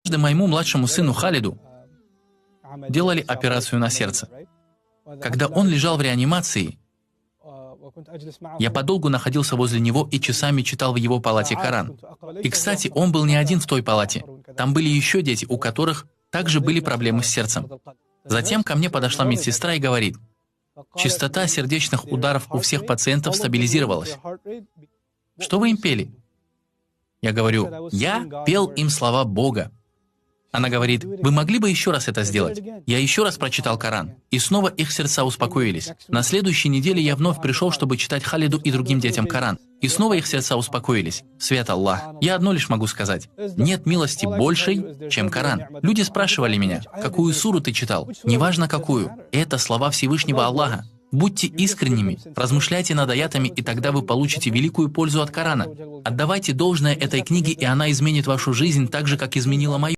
Однажды моему младшему сыну Халиду делали операцию на сердце. Когда он лежал в реанимации, я подолгу находился возле него и часами читал в его палате Коран. И, кстати, он был не один в той палате. Там были еще дети, у которых также были проблемы с сердцем. Затем ко мне подошла медсестра и говорит: частота сердечных ударов у всех пациентов стабилизировалась. Что вы им пели? Я говорю: я пел им слова Бога. Она говорит: вы могли бы еще раз это сделать? Я еще раз прочитал Коран, и снова их сердца успокоились. На следующей неделе я вновь пришел, чтобы читать Халиду и другим детям Коран, и снова их сердца успокоились. Свят Аллах. Я одно лишь могу сказать: нет милости большей, чем Коран. Люди спрашивали меня: какую суру ты читал? Неважно какую. Это слова Всевышнего Аллаха. Будьте искренними, размышляйте над аятами, и тогда вы получите великую пользу от Корана. Отдавайте должное этой книге, и она изменит вашу жизнь так же, как изменила мою.